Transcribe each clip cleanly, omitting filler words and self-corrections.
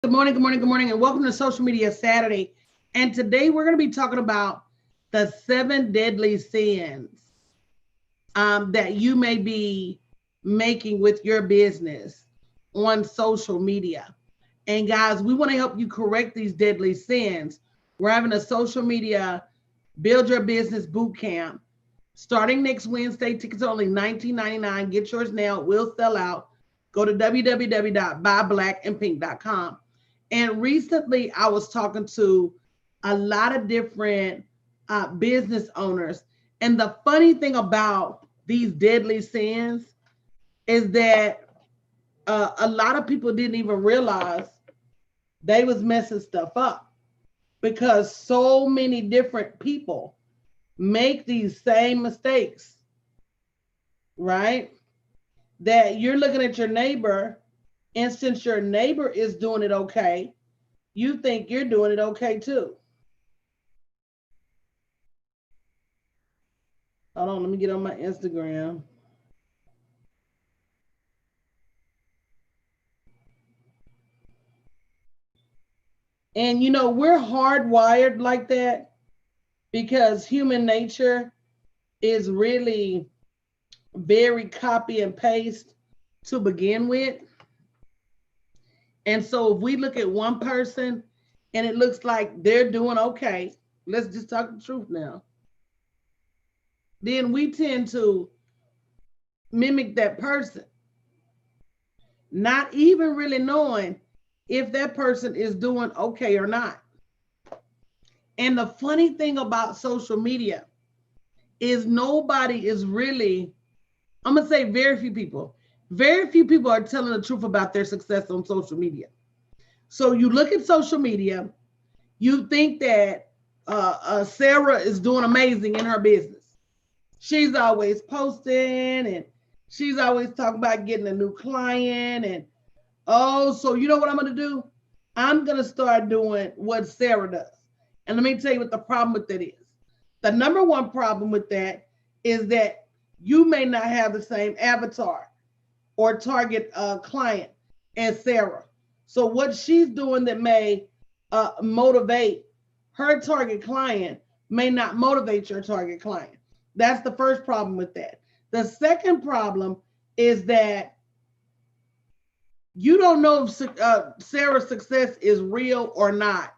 Good morning, good morning, good morning, and welcome to Social Media Saturday. And today we're going to be talking about the seven deadly sins that you may be making with your business on social media. And guys, we want to help you correct these deadly sins. We're having a social media build your business boot camp starting next Wednesday. Tickets are only $19.99. Get yours now. It will sell out. Go to www.buyblackandpink.com. And recently, I was talking to a lot of different business owners. And the funny thing about these deadly sins is that a lot of people didn't even realize they was messing stuff up because so many different people make these same mistakes, right? That you're looking at your neighbor, and since your neighbor is doing it okay, you think you're doing it okay too. Hold on, let me get on my Instagram. And we're hardwired like that because human nature is really very copy and paste to begin with. And so if we look at one person and it looks like they're doing okay, let's just talk the truth now. Then we tend to mimic that person, not even really knowing if that person is doing okay or not. And the funny thing about social media is nobody is really, I'm going to say very few people are telling the truth about their success on social media. So you look at social media, you think that Sarah is doing amazing in her business. She's always posting and she's always talking about getting a new client. And oh, so you know what I'm going to do? I'm going to start doing what Sarah does. And let me tell you what the problem with that is. The number one problem with that is that you may not have the same avatar or target client as Sarah. So what she's doing that may motivate her target client may not motivate your target client. That's the first problem with that. The second problem is that you don't know if Sarah's success is real or not.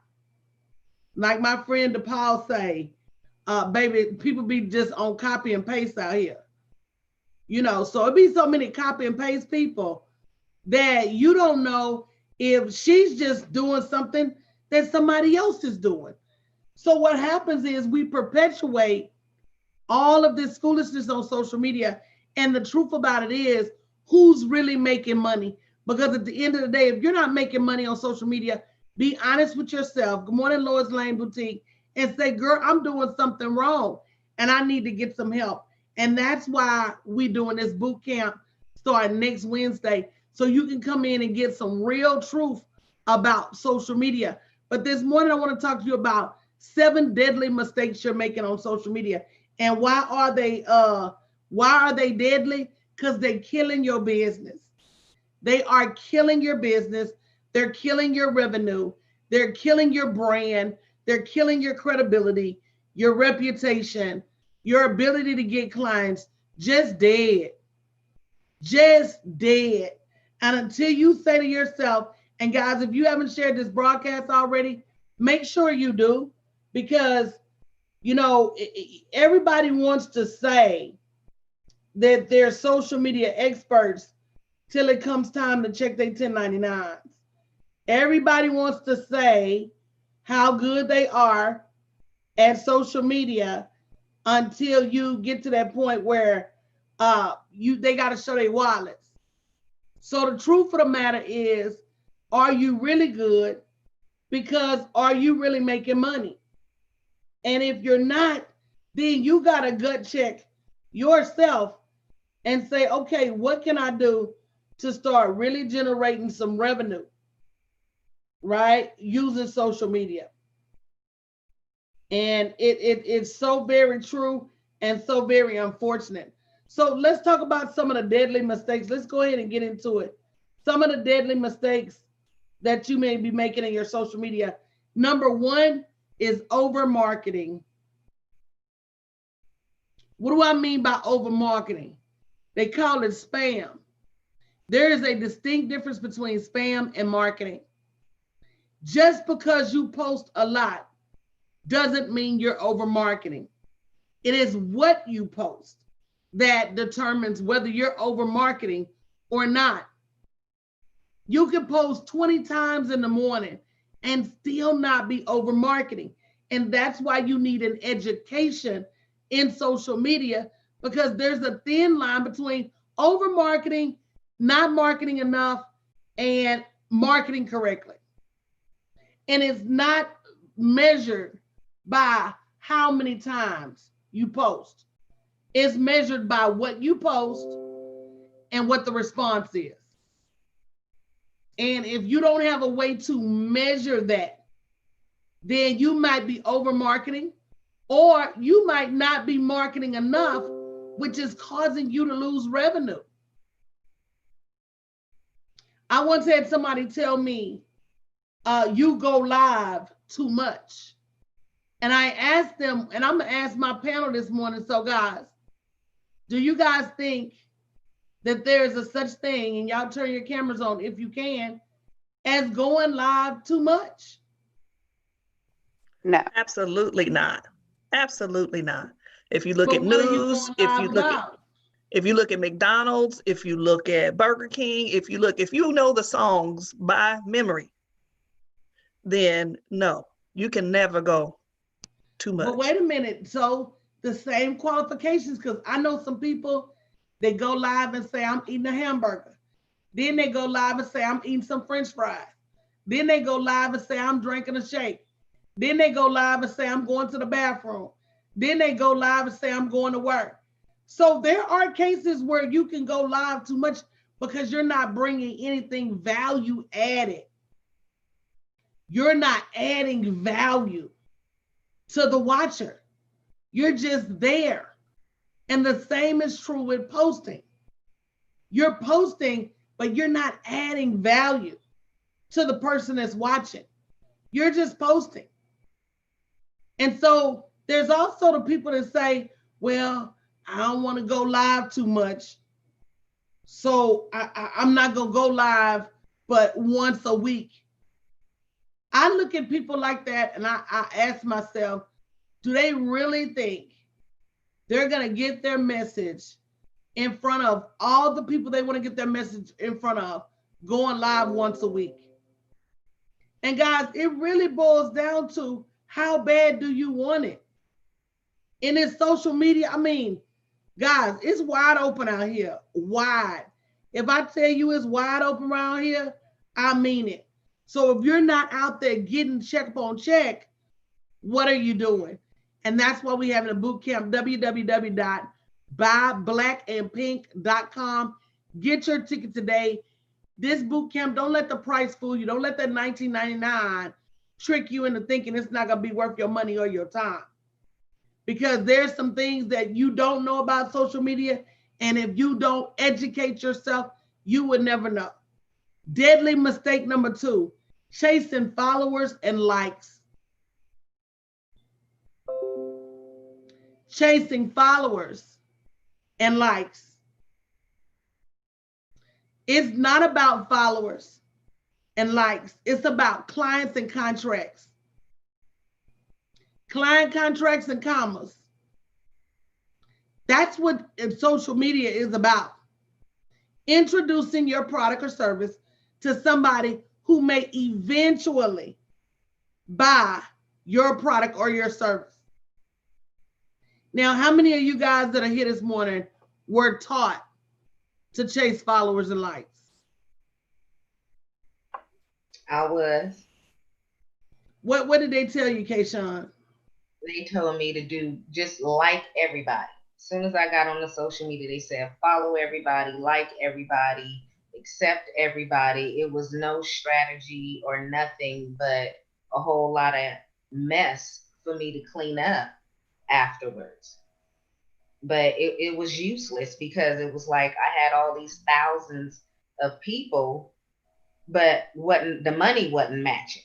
Like my friend DePaul say, baby, people be just on copy and paste out here. So it be so many copy and paste people that you don't know if she's just doing something that somebody else is doing. So what happens is we perpetuate all of this foolishness on social media. And the truth about it is, who's really making money? Because at the end of the day, if you're not making money on social media, be honest with yourself. Good morning, Lois Lane Boutique. And say, girl, I'm doing something wrong and I need to get some help. And that's why we're doing this boot camp starting next Wednesday. So you can come in and get some real truth about social media. But this morning, I want to talk to you about 7 deadly mistakes you're making on social media. And why are they deadly? Because they're killing your business. They are killing your business. They're killing your revenue. They're killing your brand. They're killing your credibility, your reputation, your ability to get clients. Just dead. Just dead. And until you say to yourself, and guys, if you haven't shared this broadcast already, make sure you do, because everybody wants to say that they're social media experts till it comes time to check their 1099s. Everybody wants to say how good they are at social media until you get to that point where they got to show their wallets. So the truth of the matter is, are you really good? Because are you really making money? And if you're not, then you got to gut check yourself and say, okay, what can I do to start really generating some revenue, right? Using social media. And it's so very true and so very unfortunate. So let's talk about some of the deadly mistakes. Let's go ahead and get into it. Some of the deadly mistakes that you may be making in your social media. Number one is over marketing. What do I mean by over marketing? They call it spam. There is a distinct difference between spam and marketing. Just because you post a lot doesn't mean you're over marketing. It is what you post that determines whether you're over marketing or not. You can post 20 times in the morning and still not be over marketing. And that's why you need an education in social media, because there's a thin line between over marketing, not marketing enough, and marketing correctly. And it's not measured by how many times you post. It's measured by what you post and what the response is. And if you don't have a way to measure that, then you might be over marketing, or you might not be marketing enough, which is causing you to lose revenue. I once had somebody tell me, you go live too much. And I asked them, and I'm gonna ask my panel this morning, so guys, do you guys think that there's a such thing, and y'all turn your cameras on if you can, as going live too much? No. Absolutely not. Absolutely not. If you look But at what are you news, going if live you look at about? if you look at McDonald's, if you look at Burger King, if you know the songs by memory, then no, you can never go too much. But wait a minute. So the same qualifications, because I know some people, they go live and say, I'm eating a hamburger. Then they go live and say, I'm eating some French fries. Then they go live and say, I'm drinking a shake. Then they go live and say, I'm going to the bathroom. Then they go live and say, I'm going to work. So there are cases where you can go live too much because you're not bringing anything value added. You're not adding value to the watcher. You're just there. And the same is true with posting. You're posting, but you're not adding value to the person that's watching. You're just posting. And so there's also the people that say, well, I don't want to go live too much, so I'm not going to go live but once a week. I look at people like that and I ask myself, do they really think they're going to get their message in front of all the people they want to get their message in front of going live once a week? And guys, it really boils down to, how bad do you want it? In this social media, I mean, guys, it's wide open out here. Wide. If I tell you it's wide open around here, I mean it. So if you're not out there getting check upon check, what are you doing? And that's why we have a boot camp, www.buyblackandpink.com. Get your ticket today. This boot camp, don't let the price fool you. Don't let that $19.99 trick you into thinking it's not going to be worth your money or your time. Because there's some things that you don't know about social media, and if you don't educate yourself, you would never know. Deadly mistake number 2, chasing followers and likes. Chasing followers and likes. It's not about followers and likes. It's about clients and contracts. Client contracts and commas. That's what social media is about. Introducing your product or service to somebody who may eventually buy your product or your service. Now, how many of you guys that are here this morning were taught to chase followers and likes? I was. What did they tell you, Kayshawn? They told me to do just like everybody. As soon as I got on the social media, they said follow everybody, like everybody, accept everybody. It was no strategy or nothing but a whole lot of mess for me to clean up afterwards. But it was useless, because it was like I had all these thousands of people but the money wasn't matching,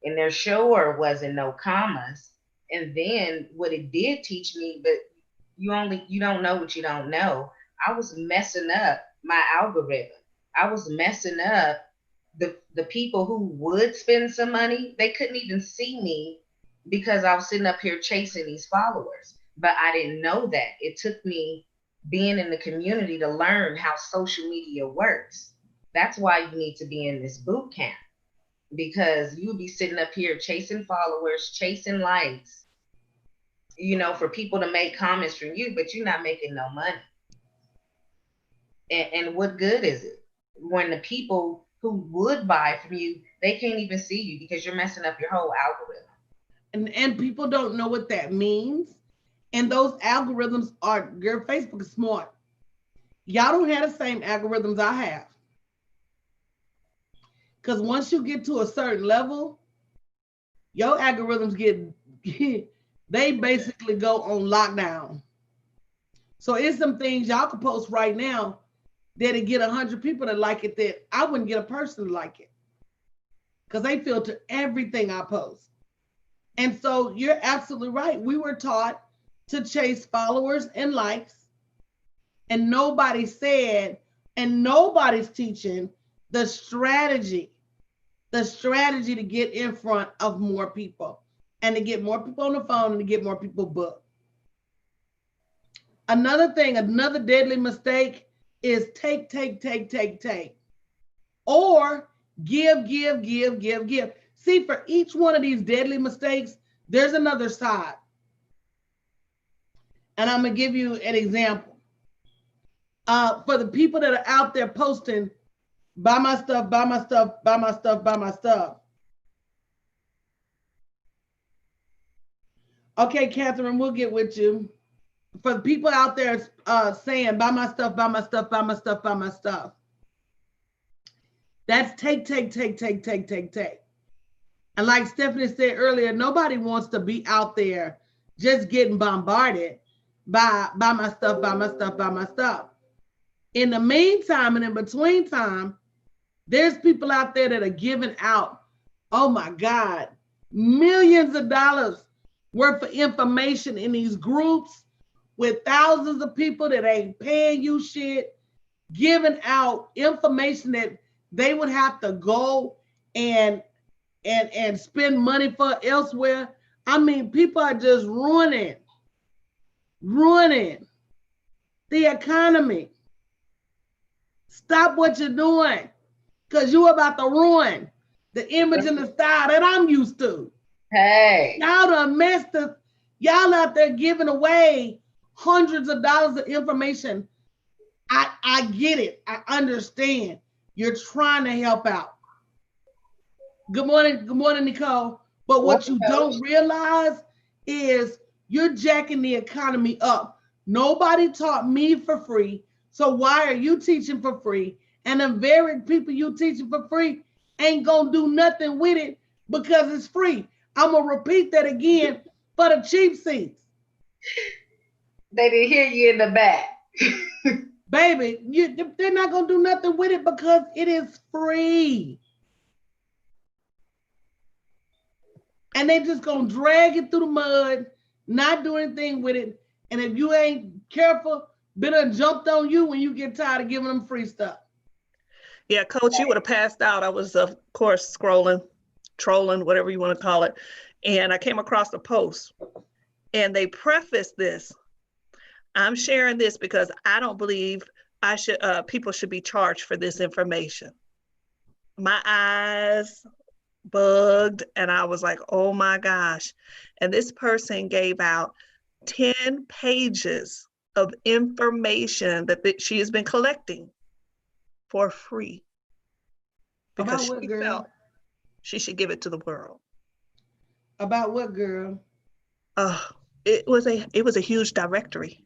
and there sure wasn't no commas. And then what it did teach me, but you don't know what you don't know. I was messing up my algorithm. I was messing up the people who would spend some money. They couldn't even see me because I was sitting up here chasing these followers. But I didn't know that. It took me being in the community to learn how social media works. That's why you need to be in this boot camp, because you'll be sitting up here chasing followers, chasing likes, for people to make comments from you, but you're not making no money. And what good is it when the people who would buy from you, they can't even see you because you're messing up your whole algorithm. And people don't know what that means. And those algorithms are, your Facebook is smart. Y'all don't have the same algorithms I have. Because once you get to a certain level, your algorithms they basically go on lockdown. So it's some things y'all can post right now that'll get 100 people to like it that I wouldn't get a person to like it. Because they filter everything I post. And so you're absolutely right. We were taught to chase followers and likes. And nobody said, and nobody's teaching the strategy to get in front of more people and to get more people on the phone and to get more people booked. Another deadly mistake is take, or give. See, for each one of these deadly mistakes, there's another side. And I'm gonna give you an example. For the people that are out there posting, buy my stuff, buy my stuff, buy my stuff, buy my stuff. Okay, Catherine, we'll get with you. For the people out there saying, buy my stuff, buy my stuff, buy my stuff, buy my stuff. That's take. And like Stephanie said earlier, nobody wants to be out there just getting bombarded by my stuff, buy my stuff, buy my stuff. In the meantime and in between time, there's people out there that are giving out, oh my God, millions of dollars worth of information in these groups with thousands of people that ain't paying you shit, giving out information that they would have to go and spend money for elsewhere. I mean, people are just ruining the economy. Stop what you're doing, because you're about to ruin the image and the style that I'm used to. Hey. Y'all done messed up. Y'all out there giving away hundreds of dollars of information. I get it. I understand. You're trying to help out. Good morning, Nicole. But what you don't realize is you're jacking the economy up. Nobody taught me for free. So why are you teaching for free? And the very people you teaching for free ain't gonna do nothing with it because it's free. I'm gonna repeat that again for the cheap seats. They didn't hear you in the back. Baby, they're not gonna do nothing with it because it is free. And they just gonna drag it through the mud, not do anything with it. And if you ain't careful, better jumped on you when you get tired of giving them free stuff. Yeah, Coach, you would have passed out. I was, of course, scrolling, trolling, whatever you want to call it. And I came across a post and they prefaced this. I'm sharing this because I don't believe people should be charged for this information. My eyes bugged and I was like, oh my gosh. And this person gave out 10 pages of information that she has been collecting for free because she felt she should give it to the world. About what, girl? It was a huge directory.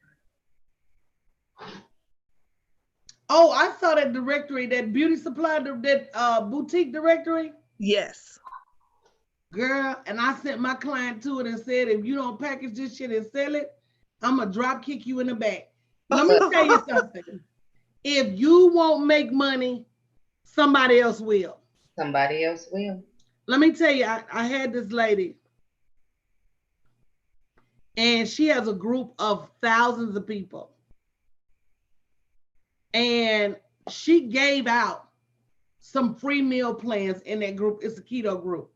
Oh, I saw that directory, that beauty supply, that boutique directory. Yes. Girl, and I sent my client to it and said, if you don't package this shit and sell it, I'm gonna drop kick you in the back. Let me tell you something. If you won't make money, somebody else will. Somebody else will. Let me tell you, I had this lady, and she has a group of thousands of people. And she gave out some free meal plans in that group. It's a keto group.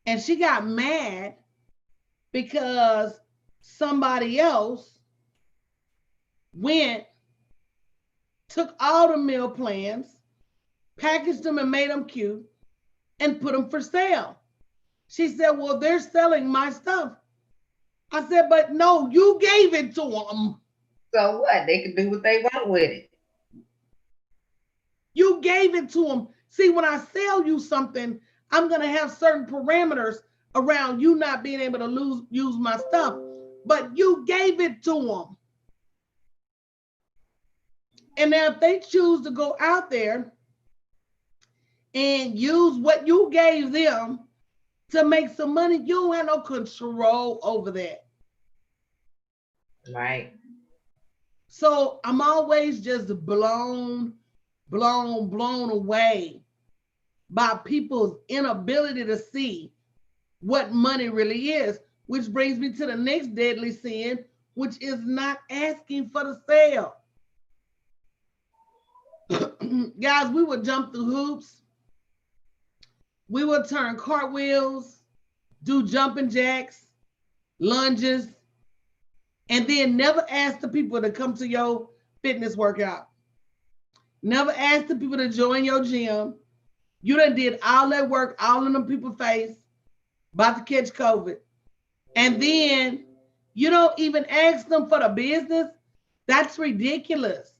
And she got mad because somebody else went, took all the meal plans, packaged them and made them cute, and put them for sale. She said, well, they're selling my stuff. I said, but no, you gave it to them. So what? They can do what they want with it. You gave it to them. See, when I sell you something, I'm going to have certain parameters around you not being able to use my stuff. But you gave it to them. And now if they choose to go out there and use what you gave them to make some money, you don't have no control over that. Right. So I'm always just blown away by people's inability to see what money really is, which brings me to the next deadly sin, which is not asking for the sale. Guys, we would jump through hoops. We would turn cartwheels, do jumping jacks, lunges, and then never ask the people to come to your fitness workout. Never ask the people to join your gym. You done did all that work, all in them people's face, about to catch COVID. And then you don't even ask them for the business. That's ridiculous.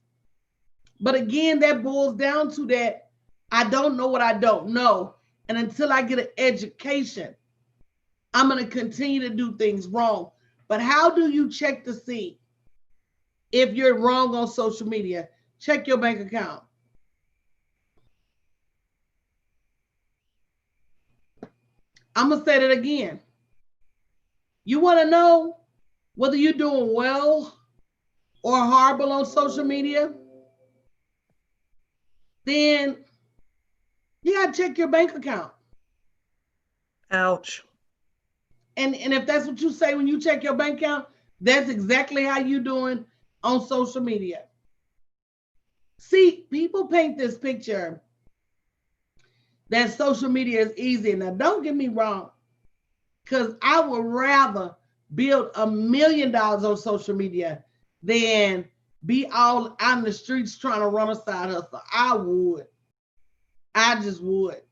But again, that boils down to that I don't know what I don't know. And until I get an education, I'm going to continue to do things wrong. But how do you check to see if you're wrong on social media? Check your bank account. I'm going to say that again. You want to know whether you're doing well or horrible on social media? Then you got to check your bank account. Ouch. And if that's what you say when you check your bank account, that's exactly how you're doing on social media. See, people paint this picture that social media is easy. Now, don't get me wrong, because I would rather build $1 million on social media than be all out in the streets trying to run a side hustle. I would. I just would.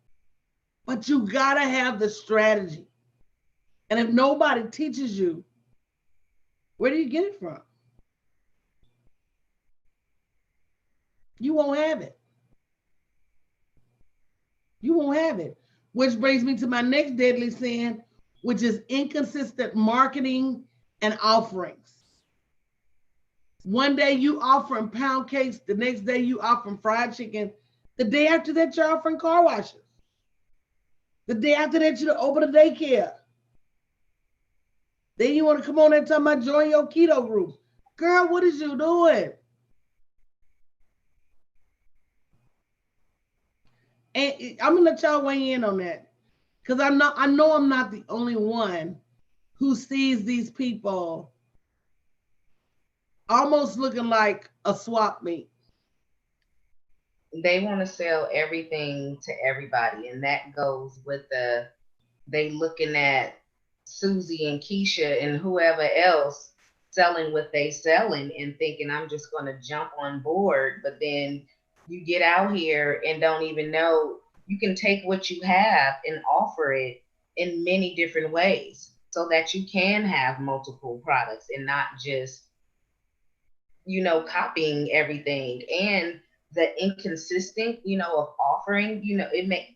But you got to have the strategy. And if nobody teaches you, where do you get it from? You won't have it. You won't have it. Which brings me to my next deadly sin, which is inconsistent marketing and offerings. One day you offering pound cakes, the next day you offering fried chicken. The day after that, you're offering car washes. The day after that, you open a daycare. Then you want to come on and tell me join your keto group. Girl, what is you doing? And I'm gonna let y'all weigh in on that. Because I know I'm not the only one who sees these people almost looking like a swap meet. They want to sell everything to everybody, and that goes with they looking at Susie and Keisha and whoever else selling what they selling and thinking I'm just going to jump on board. But then you get out here and don't even know you can take what you have and offer it in many different ways so that you can have multiple products and not just, copying everything. And the inconsistent, of offering,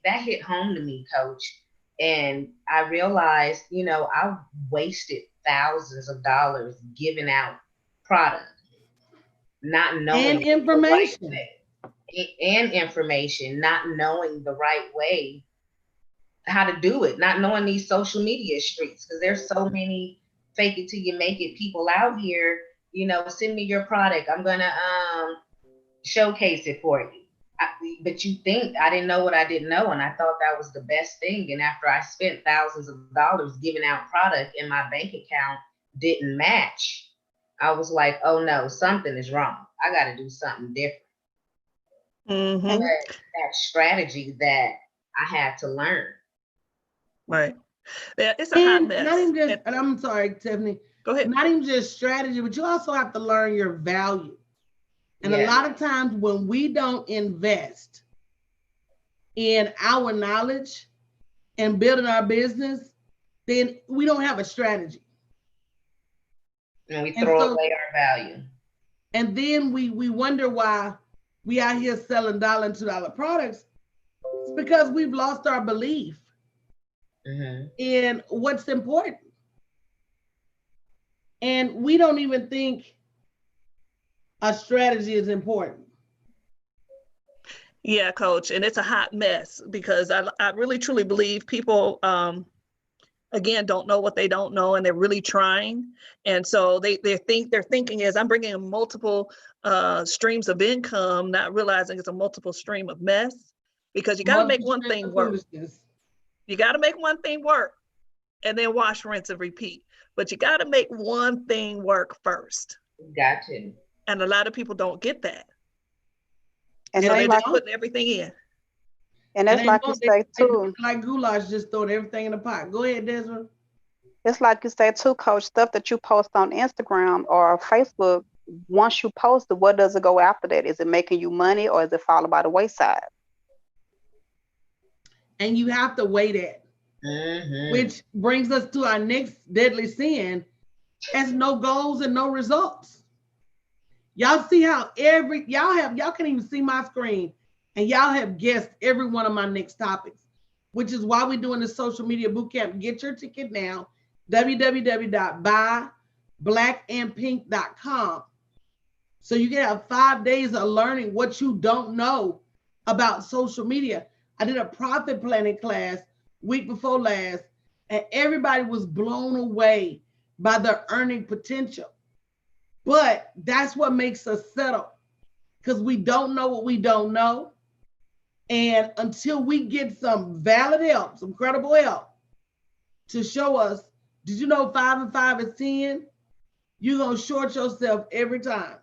that hit home to me, Coach. And I realized, I've wasted thousands of dollars giving out product, not knowing And information. the right way, and information, not knowing the right way how to do it, not knowing these social media streets, because there's so many fake it till you make it people out here. Send me your product. I'm gonna showcase it for you. But you think I didn't know what I didn't know, and I thought that was the best thing. And after I spent thousands of dollars giving out product and my bank account didn't match, I was like, oh no, something is wrong. I got to do something different. Mm-hmm. But that strategy that I had to learn. Right. Yeah, it's a hot mess. Not even just, and I'm sorry, Tiffany. Go ahead. Not even just strategy, but you also have to learn your value. And a lot of times when we don't invest in our knowledge and building our business, then we don't have a strategy. And we throw away our value. And then we wonder why we out here selling $1 and $2 products. It's because we've lost our belief in what's important. And we don't even think a strategy is important. Yeah, Coach, and it's a hot mess because I really truly believe people again don't know what they don't know, and they're really trying, and so their thinking is I'm bringing in multiple streams of income, not realizing it's a multiple stream of mess, because you got to make one thing work. You got to make one thing work, and then wash, rinse, and repeat. But you got to make one thing work first. Got to. And a lot of people don't get that. And so they're just putting everything in. And that's like you say too. Like goulash, just throwing everything in the pot. Go ahead, Desmond. It's like you say too, Coach, stuff that you post on Instagram or Facebook, once you post it, what does it go after that? Is it making you money, or is it falling by the wayside? And you have to weigh that. Which brings us to our next deadly sin, as no goals and no results. Y'all see how y'all can even see my screen, and y'all have guessed every one of my next topics, which is why we're doing the social media bootcamp. Get your ticket now, www.buyblackandpink.com. So you can have 5 days of learning what you don't know about social media. I did a profit planning class week before last, and everybody was blown away by their earning potential. But that's what makes us settle, because we don't know what we don't know. And until we get some valid help, some credible help to show us, did you know 5 and 5 is 10? You're going to short yourself every time.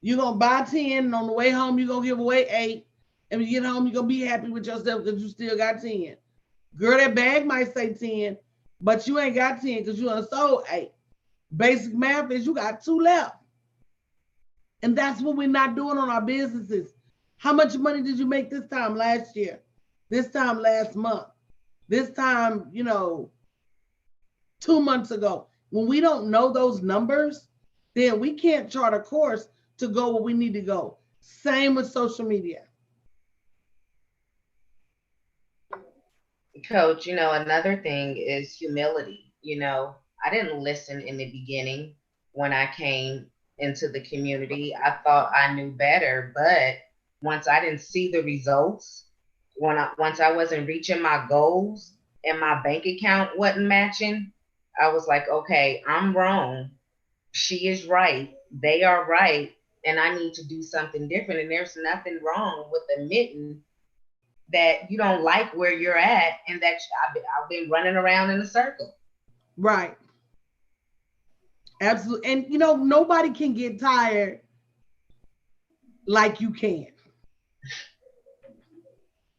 You're going to buy 10, and on the way home, you're going to give away 8. And when you get home, you're going to be happy with yourself because you still got 10. Girl, that bag might say 10, but you ain't got 10 because you done sold 8. Basic math is you got 2 left. And that's what we're not doing on our businesses. How much money did you make this time last year? This time last month? This time, 2 months ago? When we don't know those numbers, then we can't chart a course to go where we need to go. Same with social media. Coach, another thing is humility. I didn't listen in the beginning when I came into the community. I thought I knew better, but once I didn't see the results, once I wasn't reaching my goals and my bank account wasn't matching, I was like, okay, I'm wrong. She is right. They are right. And I need to do something different. And there's nothing wrong with admitting that you don't like where you're at and that I've been running around in a circle. Right. Absolutely. And nobody can get tired like you can.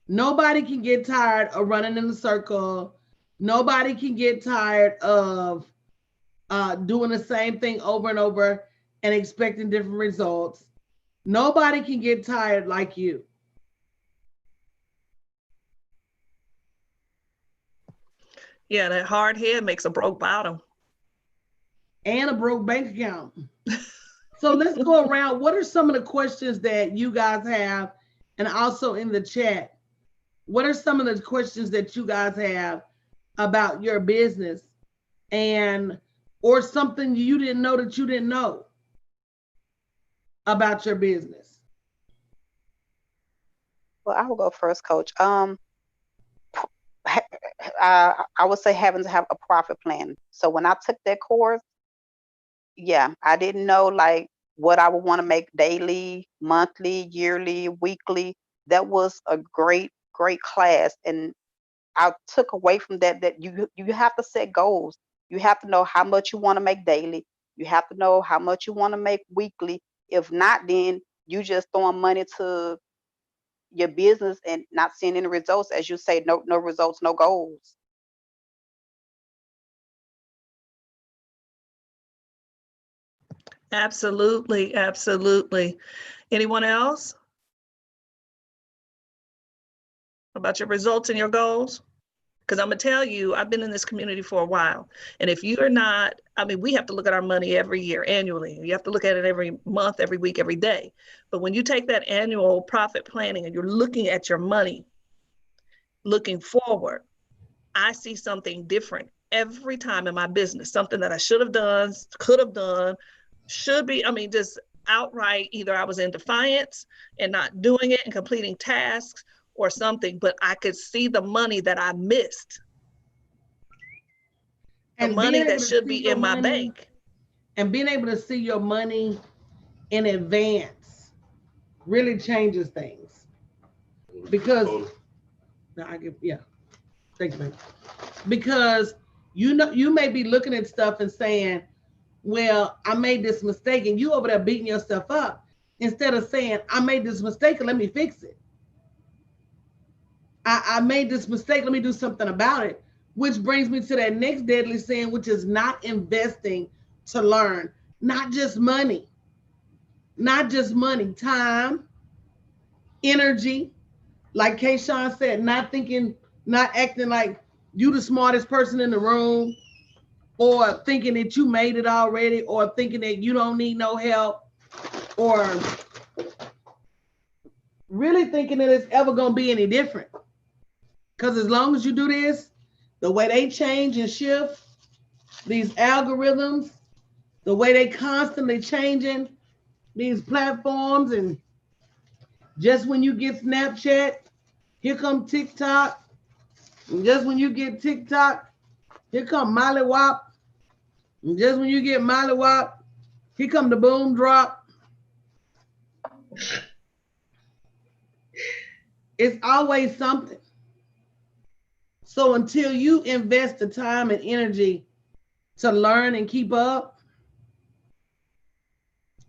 Nobody can get tired of running in a circle. Nobody can get tired of doing the same thing over and over and expecting different results. Nobody can get tired like you. Yeah, that hard head makes a broke bottom. And a broke bank account. So let's go around. What are some of the questions that you guys have? And also in the chat, what are some of the questions that you guys have about your business or something you didn't know that you didn't know about your business? Well, I will go first, Coach. I would say having to have a profit plan. So when I took that course, yeah, I didn't know, like, what I would want to make daily, monthly, yearly, weekly. That was a great, great class. And I took away from that you have to set goals. You have to know how much you want to make daily. You have to know how much you want to make weekly. If not, then you just throwing money to your business and not seeing any results. As you say, no results, no goals. Absolutely, absolutely. Anyone else about your results and your goals? Because I'm gonna tell you, I've been in this community for a while. And if you're not, I mean, we have to look at our money every year, annually. You have to look at it every month, every week, every day. But when you take that annual profit planning and you're looking at your money, looking forward, I see something different every time in my business, something that I should have done, could have done, should be, I mean, just outright, either I was in defiance and not doing it and completing tasks or something, but I could see the money that I missed, the And being money able that to should see be your in my money bank. and being able to see your money in advance really changes things. Because now I give, yeah, thanks, man. Because you know you may be looking at stuff and saying, well, I made this mistake, and you over there beating yourself up instead of saying, I made this mistake and let me fix it. I made this mistake, let me do something about it. Which brings me to that next deadly sin, which is not investing to learn. Not just money, time, energy. Like Kayshawn said, not thinking, not acting like you the smartest person in the room, or thinking that you made it already, or thinking that you don't need no help, or really thinking that it's ever going to be any different. Because as long as you do this, the way they change and shift, these algorithms, the way they constantly changing these platforms, and just when you get Snapchat, here come TikTok. And just when you get TikTok, here come Molly Wop. And just when you get Molly Wop, here come the boom drop. It's always something. So until you invest the time and energy to learn and keep up,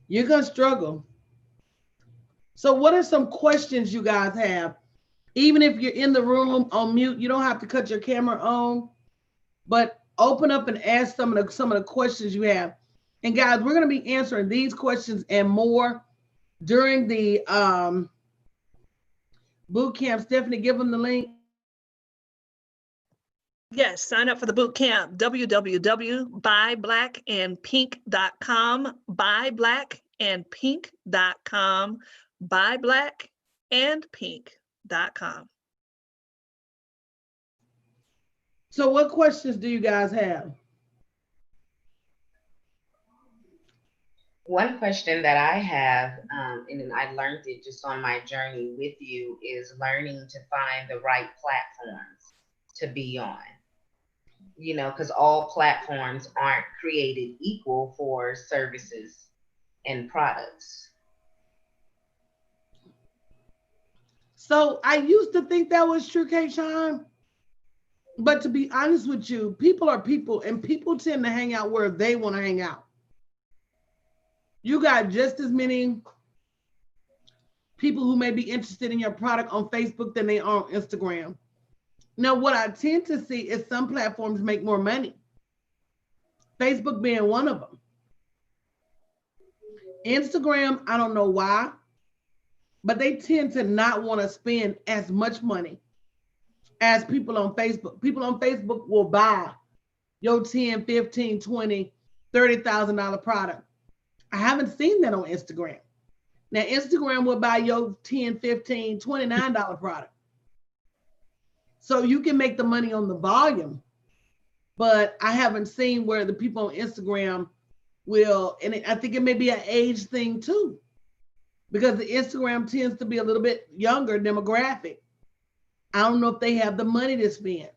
you're going to struggle. So what are some questions you guys have? Even if you're in the room on mute, you don't have to cut your camera on, but open up and ask some of the questions you have. And guys, we're going to be answering these questions and more during the boot camp. Stephanie, give them the link. Yes, sign up for the boot camp, www.buyblackandpink.com, buyblackandpink.com, buyblackandpink.com. So what questions do you guys have? One question that I have, and then I learned it just on my journey with you, is learning to find the right platforms to be on. You know, because all platforms aren't created equal for services and products. So I used to think that was true, Kayshawn. But to be honest with you, people are people, and people tend to hang out where they want to hang out. You got just as many people who may be interested in your product on Facebook than they are on Instagram. Now, what I tend to see is some platforms make more money, Facebook being one of them. Instagram, I don't know why, but they tend to not want to spend as much money as people on Facebook. People on Facebook will buy your 10, 15, 20, $30,000 product. I haven't seen that on Instagram. Now, Instagram will buy your 10, 15, $29 product. So you can make the money on the volume, but I haven't seen where the people on Instagram will, and I think it may be an age thing too, because the Instagram tends to be a little bit younger demographic. I don't know if they have the money to spend,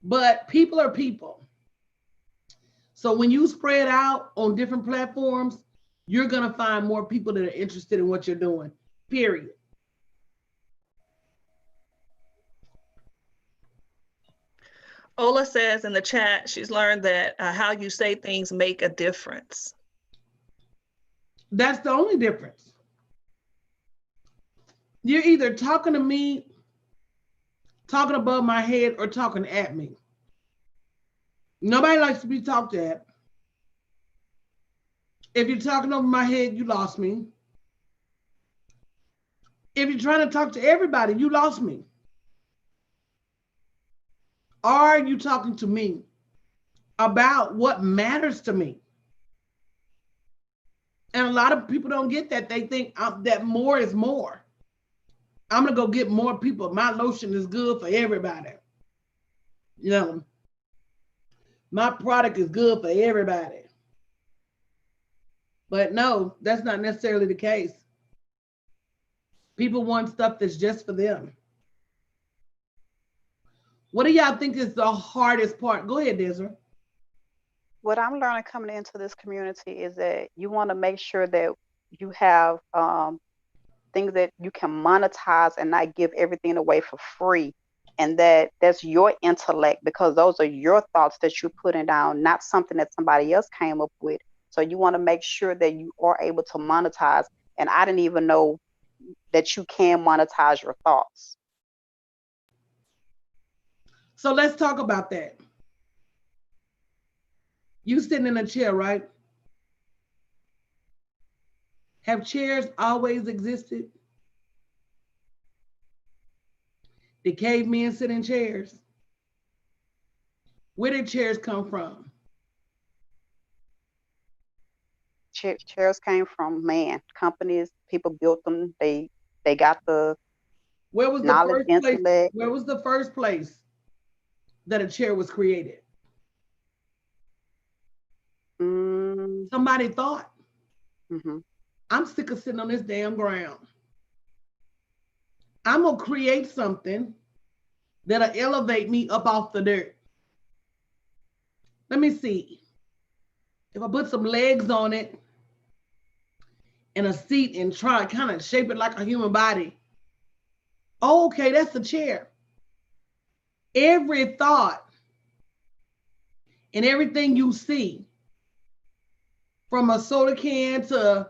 but people are people. So when you spread out on different platforms, you're going to find more people that are interested in what you're doing, period. Ola says in the chat, she's learned that how you say things make a difference. That's the only difference. You're either talking to me, talking above my head, or talking at me. Nobody likes to be talked at. If you're talking over my head, you lost me. If you're trying to talk to everybody, you lost me. Are you talking to me about what matters to me? And a lot of people don't get that. They think that more is more. I'm going to go get more people. My lotion is good for everybody. You know, my product is good for everybody. But no, that's not necessarily the case. People want stuff that's just for them. What do y'all think is the hardest part? Go ahead, Desiree. What I'm learning coming into this community is that you want to make sure that you have things that you can monetize and not give everything away for free. And that's your intellect, because those are your thoughts that you're putting down, not something that somebody else came up with. So you want to make sure that you are able to monetize. And I didn't even know that you can monetize your thoughts. So let's talk about that. You sitting in a chair, right? Have chairs always existed? Did cavemen sit in chairs? Where did chairs come from? Chairs came from man. Companies, people built them. They got the Where was the knowledge, first place? intellect. Where was the first place that a chair was created? Somebody thought, I'm sick of sitting on this damn ground. I'm gonna create something that'll elevate me up off the dirt. Let me see. If I put some legs on it and a seat and try to kind of shape it like a human body. Oh, okay, that's a chair. Every thought and everything you see, from a soda can to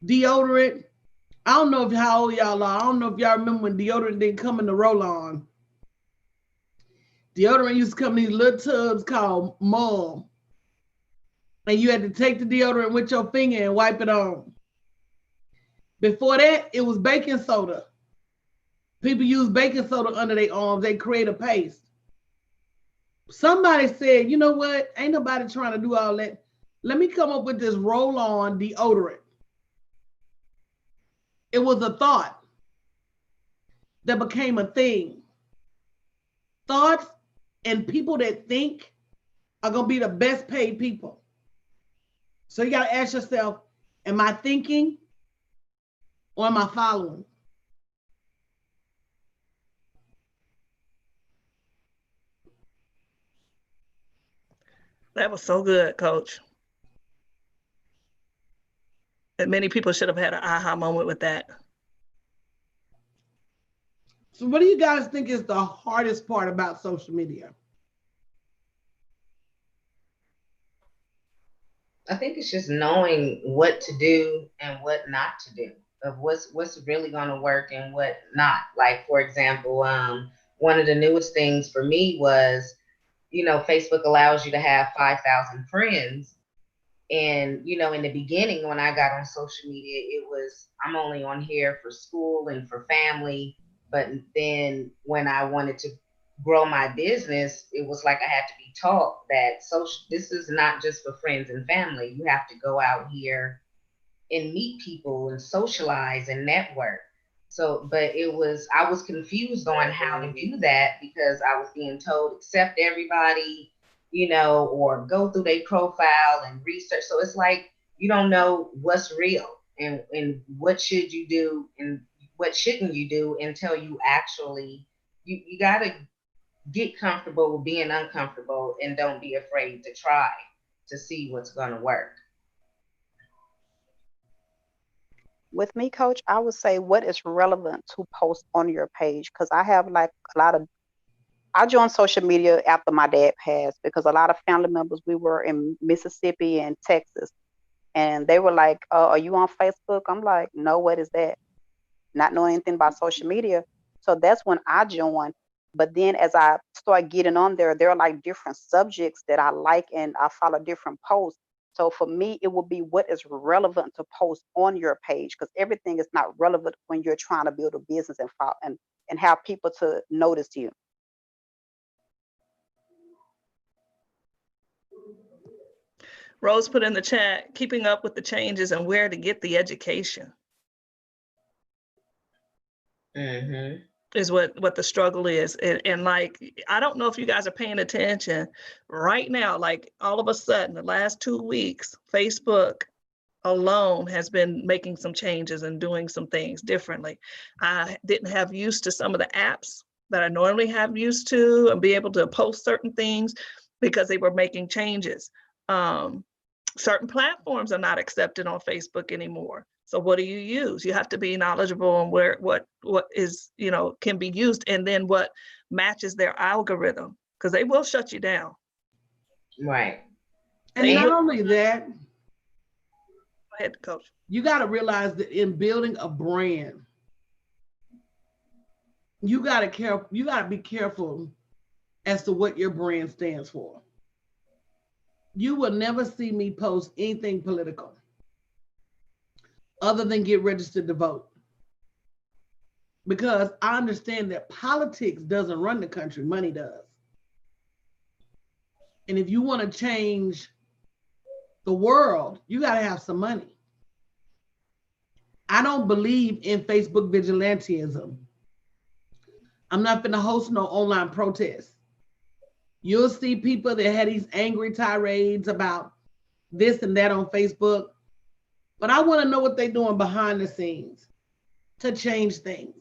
deodorant. I don't know how old y'all are. I don't know if y'all remember when deodorant didn't come in the roll-on. Deodorant used to come in these little tubs called Mom. And you had to take the deodorant with your finger and wipe it on. Before that, it was baking soda. People use baking soda under their arms. They create a paste. Somebody said, you know what? Ain't nobody trying to do all that. Let me come up with this roll-on deodorant. It was a thought that became a thing. Thoughts and people that think are going to be the best paid people. So you got to ask yourself, am I thinking or am I following? That was so good, Coach. And many people should have had an aha moment with that. So what do you guys think is the hardest part about social media? I think it's just knowing what to do and what not to do, of what's really going to work and what not. Like, for example, one of the newest things for me was, Facebook allows you to have 5,000 friends. And, in the beginning, when I got on social media, it was, I'm only on here for school and for family. But then when I wanted to grow my business, it was like I had to be taught that this is not just for friends and family. You have to go out here and meet people and socialize and network. So, but I was confused on how to do that, because I was being told, accept everybody, or go through their profile and research. So it's like, you don't know what's real and what should you do and what shouldn't you do until you actually, you got to get comfortable with being uncomfortable, and don't be afraid to try to see what's going to work. With me, coach, I would say what is relevant to post on your page, because I have like a lot of, I joined social media after my dad passed because a lot of family members, we were in Mississippi and Texas, and they were like, are you on Facebook? I'm like, no, what is that? Not knowing anything about social media. So that's when I joined. But then as I start getting on there, there are like different subjects that I like and I follow different posts. So for me, it will be what is relevant to post on your page, because everything is not relevant when you're trying to build a business and follow, and have people to notice you. Rose put in the chat, keeping up with the changes and where to get the education. Mm-hmm. Is what the struggle is. And like, I don't know if you guys are paying attention right now, like all of a sudden the last 2 weeks, Facebook alone has been making some changes and doing some things differently. I didn't have used to some of the apps that I normally have used to and be able to post certain things because they were making changes. Certain platforms are not accepted on Facebook anymore. So what do you use? You have to be knowledgeable on where what is, can be used, and then what matches their algorithm, because they will shut you down. Right. And not only that, go ahead, coach. You got to realize that in building a brand, you got to be careful as to what your brand stands for. You will never see me post anything political other than get registered to vote. Because I understand that politics doesn't run the country, money does. And if you want to change the world, you got to have some money. I don't believe in Facebook vigilantism. I'm not going to host no online protests. You'll see people that had these angry tirades about this and that on Facebook. But I want to know what they're doing behind the scenes to change things.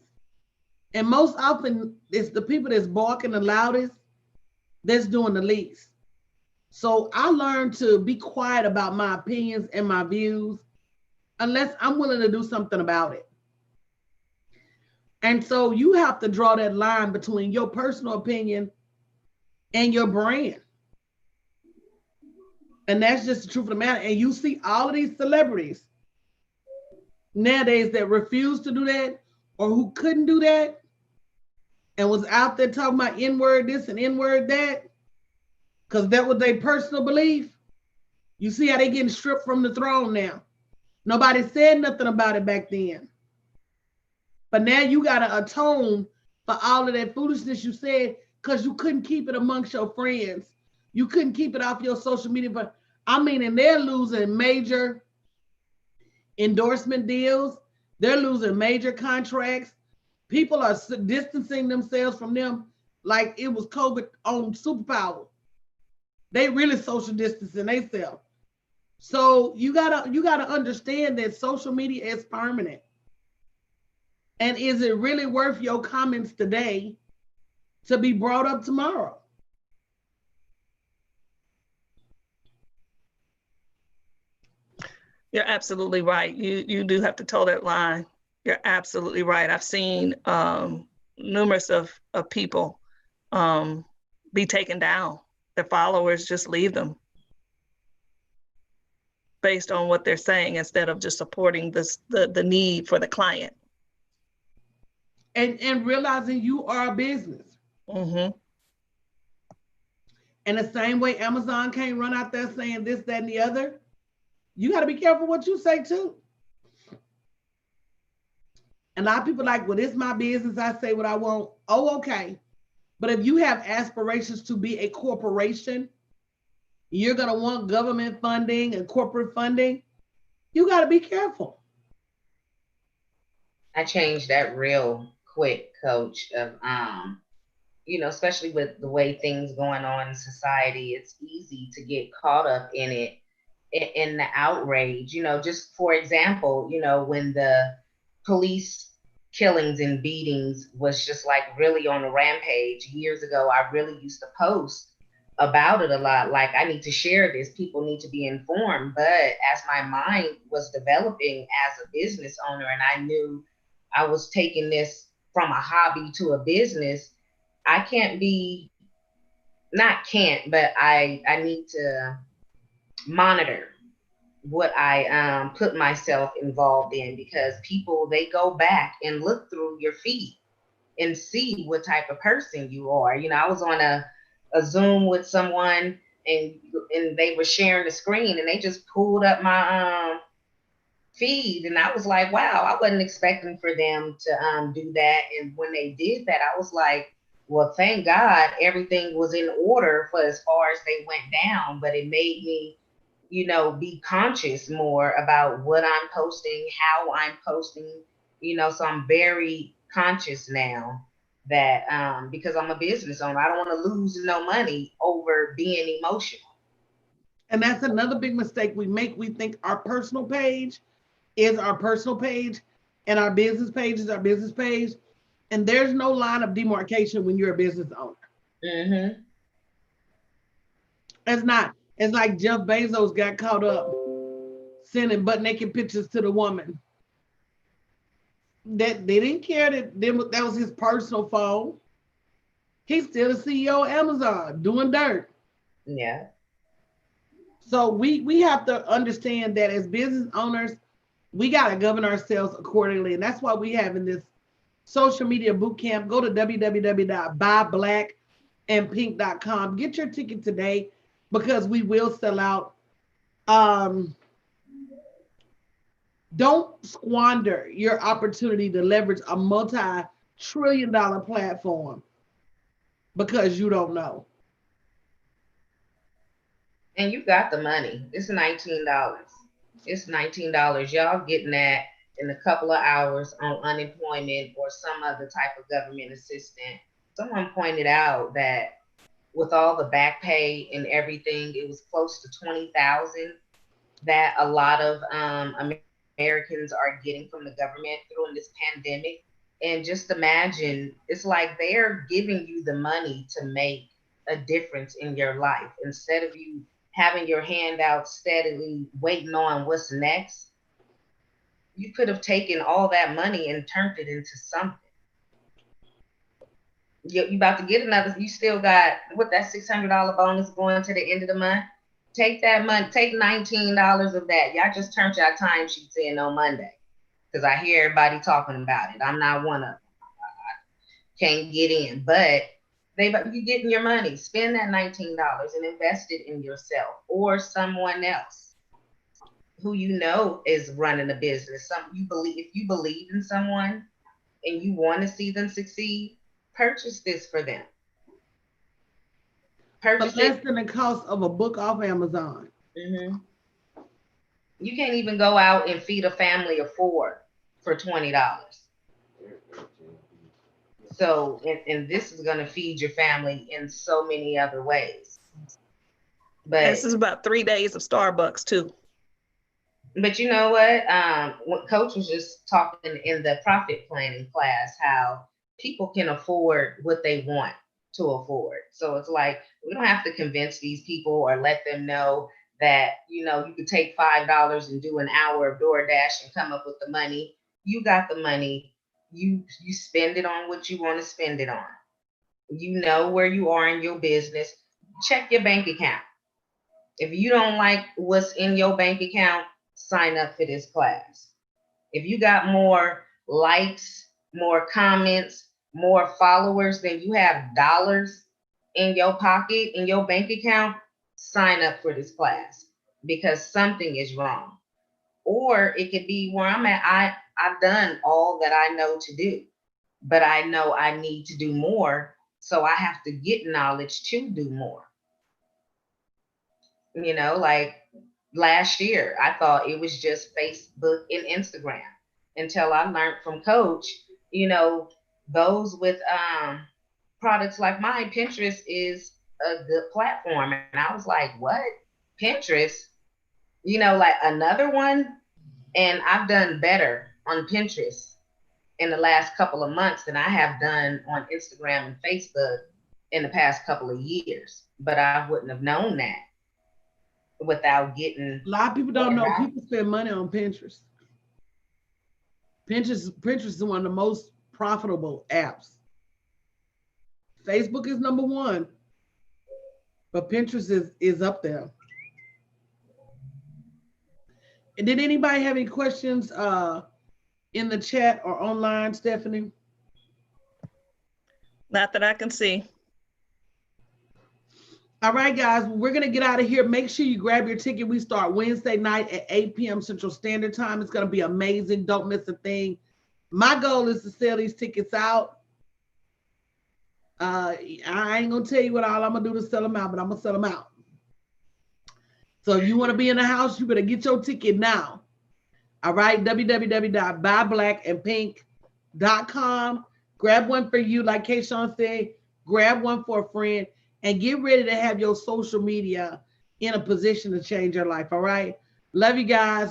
And most often, it's the people that's barking the loudest that's doing the least. So I learned to be quiet about my opinions and my views unless I'm willing to do something about it. And so you have to draw that line between your personal opinion and your brand. And that's just the truth of the matter. And you see all of these celebrities nowadays that refuse to do that, or who couldn't do that and was out there talking about N-word this and N-word that, because that was their personal belief. You see how they getting stripped from the throne now. Nobody said nothing about it back then. But now you got to atone for all of that foolishness you said, because you couldn't keep it amongst your friends. You couldn't keep it off your social media. But I mean, and they're losing major endorsement deals. They're losing major contracts. People are distancing themselves from them like it was COVID on superpower. They really social distancing themselves. So you gotta understand that social media is permanent. And is it really worth your comments today to be brought up tomorrow? You're absolutely right. You do have to toe that line. You're absolutely right. I've seen numerous of people be taken down. Their followers just leave them based on what they're saying instead of just supporting the need for the client. And realizing you are a business. Mm-hmm. And the same way Amazon can't run out there saying this, that, and the other, you got to be careful what you say too. And a lot of people like, well, this is my business. I say what I want. Oh, okay. But if you have aspirations to be a corporation, you're going to want government funding and corporate funding. You got to be careful. I changed that real quick, coach, of especially with the way things going on in society, it's easy to get caught up in it, in the outrage. Just for example, when the police killings and beatings was just like really on a rampage years ago, I really used to post about it a lot. Like, I need to share this. People need to be informed. But as my mind was developing as a business owner, and I knew I was taking this from a hobby to a business, I can't be, not can't, but I need to monitor what I put myself involved in, because people, they go back and look through your feed and see what type of person you are. You know, I was on a Zoom with someone, and they were sharing the screen, and they just pulled up my feed, and I was like, wow, I wasn't expecting for them to do that. And when they did that, I was like, well, thank God everything was in order for as far as they went down. But it made me, you know, be conscious more about what I'm posting, how I'm posting, you know. So I'm very conscious now that because I'm a business owner, I don't want to lose no money over being emotional. And that's another big mistake we make. We think our personal page is our personal page and our business page is our business page. And there's no line of demarcation when you're a business owner. Mm-hmm. It's not. It's like Jeff Bezos got caught up sending butt naked pictures to the woman. That they didn't care that was his personal phone. He's still the CEO of Amazon doing dirt. Yeah. So we have to understand that as business owners, we got to govern ourselves accordingly. And that's why we have in this social media boot camp. Go to www.buyblackandpink.com. Get your ticket today because we will sell out. Don't squander your opportunity to leverage a multi-trillion-dollar platform because you don't know. And you got the money. It's $19. It's $19. Y'all getting that in a couple of hours on unemployment or some other type of government assistance. Someone pointed out that with all the back pay and everything, it was close to 20,000 that a lot of Americans are getting from the government during this pandemic. And just imagine, it's like they're giving you the money to make a difference in your life instead of you having your hand out steadily waiting on what's next. You could have taken all that money and turned it into something. You about to get another, you still got what, that $600 bonus going to the end of the month. Take that money, take $19 of that. Y'all just turned your time sheets in on Monday because I hear everybody talking about it. I'm not one of them. I can't get in, but you getting your money. Spend that $19 and invest it in yourself or someone else who you know is running a business. If you believe in someone and you want to see them succeed, purchase this for them. But less than the cost of a book off Amazon. Mm-hmm. You can't even go out and feed a family of four for $20. So, and this is going to feed your family in so many other ways. But this is about 3 days of Starbucks too. But you know what Coach was just talking in the profit planning class, how people can afford what they want to afford. So it's like, we don't have to convince these people or let them know that, you know, you could take $5 and do an hour of DoorDash and come up with the money. You got the money. You spend it on what you want to spend it on. You know where you are in your business. Check your bank account. If you don't like what's in your bank account, sign up for this class. If you got more likes, more comments, more followers than you have dollars in your pocket, in your bank account, sign up for this class because something is wrong. Or it could be where I'm at. I've done all that I know to do, but I know I need to do more. So I have to get knowledge to do more. You know, like last year, I thought it was just Facebook and Instagram until I learned from Coach, you know, those with products like mine, Pinterest is a good platform. And I was like, what? Pinterest? You know, like another one? And I've done better on Pinterest in the last couple of months than I have done on Instagram and Facebook in the past couple of years, but I wouldn't have known that without getting. A lot of people don't know. People spend money on Pinterest. Pinterest is one of the most profitable apps. Facebook is number one, but Pinterest is up there. And did anybody have any questions in the chat or online, Stephanie? Not that I can see. All right, guys, we're going to get out of here. Make sure you grab your ticket. We start Wednesday night at 8 p.m. Central Standard Time. It's going to be amazing. Don't miss a thing. My goal is to sell these tickets out. I ain't going to tell you what all I'm going to do to sell them out, but I'm going to sell them out. So if you want to be in the house, you better get your ticket now. All right, www.buyblackandpink.com. Grab one for you, like Kayshawn said. Grab one for a friend. And get ready to have your social media in a position to change your life. All right. Love you guys.